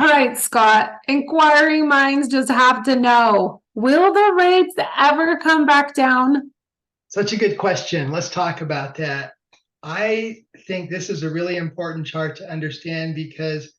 right, Scott. Inquiring minds just have to know, will the rates ever come back down? Such a good question. Let's talk about that. I think this is a really important chart to understand because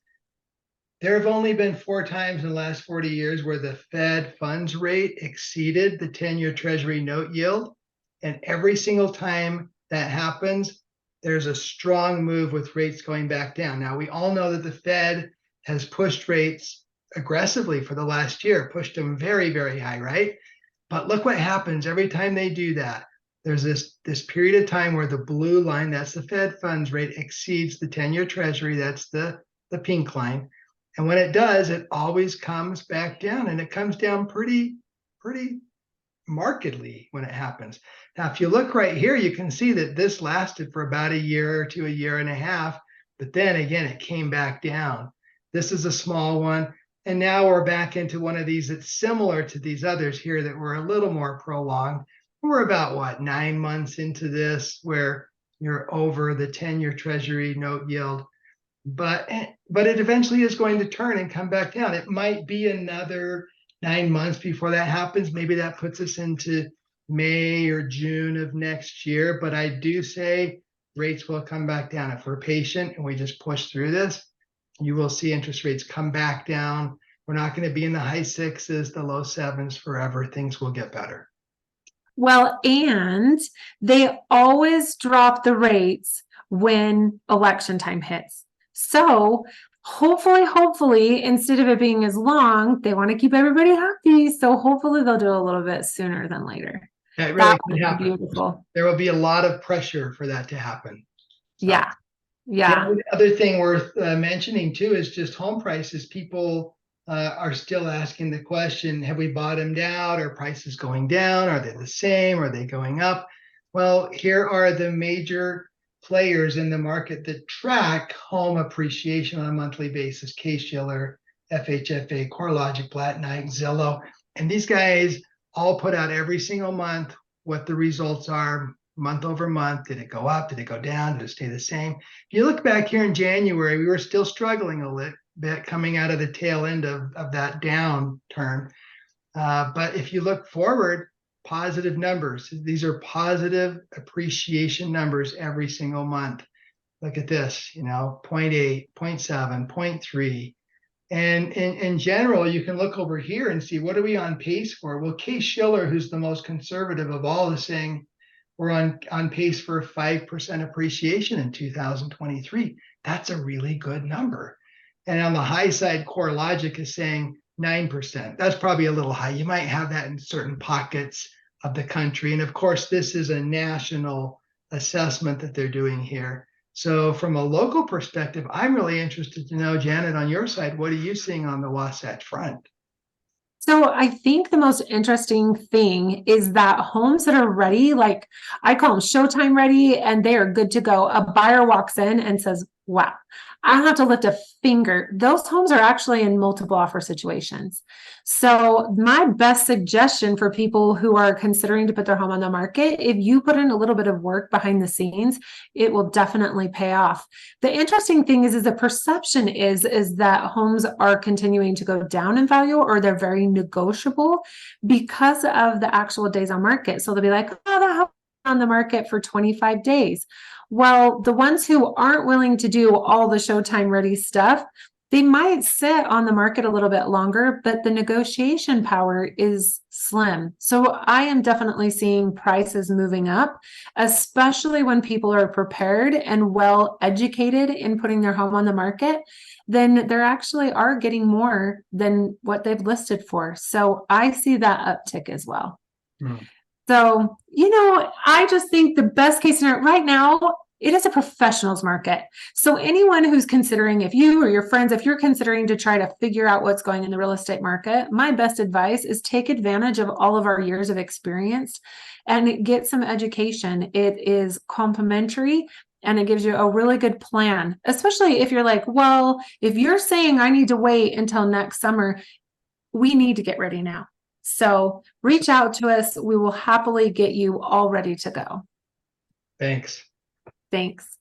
there have only been 4 times in the last 40 years where the Fed funds rate exceeded the 10-year Treasury note yield. And every single time that happens, there's a strong move with rates going back down. Now, we all know that the Fed has pushed rates aggressively for the last year, pushed them very, very high, right? But look what happens every time they do that. There's this period of time where the blue line, that's the Fed funds rate, exceeds the 10-year Treasury, that's the pink line. And when it does, it always comes back down, and it comes down pretty markedly when it happens. Now, if you look right here, you can see that this lasted for about a year to a year and a half, but then again, it came back down. This is a small one. And now we're back into one of these that's similar to these others here that were a little more prolonged. We're about 9 months into this where you're over the 10-year Treasury note yield. But it eventually is going to turn and come back down. It might be another 9 months before that happens. Maybe that puts us into May or June of next year. But I do say rates will come back down. If we're patient and we just push through this, you will see interest rates come back down. We're not going to be in the high 6s, the low 7s forever. Things will get better. Well, and they always drop the rates when election time hits. So hopefully, instead of it being as long, they want to keep everybody happy. So hopefully they'll do a little bit sooner than later. That really would could happen. Beautiful. There will be a lot of pressure for that to happen. So. Yeah. The other thing worth mentioning too is just home prices. People are still asking the question, have we bottomed out? Are prices going down? Are they the same? Are they going up? Well, here are the major players in the market that track home appreciation on a monthly basis: Case-Shiller, FHFA, CoreLogic, Black Knight, Zillow. And these guys all put out every single month what the results are month over month. Did it go up? Did it go down? Did it stay the same? If you look back here in January, we were still struggling a little bit coming out of the tail end of that downturn. But if you look forward, positive numbers. These are positive appreciation numbers every single month. Look at this, 0.8, 0.7, 0.3. And in general, you can look over here and see, what are we on pace for? Well, Case-Shiller, who's the most conservative of all, is saying we're on pace for 5% appreciation in 2023. That's a really good number. And on the high side, CoreLogic is saying 9%. That's probably a little high. You might have that in certain pockets of the country. And of course, this is a national assessment that they're doing here. So from a local perspective, I'm really interested to know, Janet, on your side, what are you seeing on the Wasatch front? So I think the most interesting thing is that homes that are ready, like I call them showtime ready, and they are good to go. A buyer walks in and says, wow, I don't have to lift a finger. Those homes are actually in multiple offer situations. So my best suggestion for people who are considering to put their home on the market, if you put in a little bit of work behind the scenes, it will definitely pay off. The interesting thing is the perception is that homes are continuing to go down in value, or they're very negotiable because of the actual days on market. So they'll be like, oh, that house is on the market for 25 days. Well, the ones who aren't willing to do all the showtime ready stuff, they might sit on the market a little bit longer, but the negotiation power is slim. So I am definitely seeing prices moving up, especially when people are prepared and well educated in putting their home on the market. Then they actually are getting more than what they've listed for. So I see that uptick as well. So, I just think the best case scenario right now, it is a professionals market. So anyone who's considering, if you or your friends, if you're considering to try to figure out what's going in the real estate market, my best advice is take advantage of all of our years of experience and get some education. It is complimentary. And it gives you a really good plan, especially if you're like, well, if you're saying I need to wait until next summer, we need to get ready now. So reach out to us. We will happily get you all ready to go. Thanks. Thanks.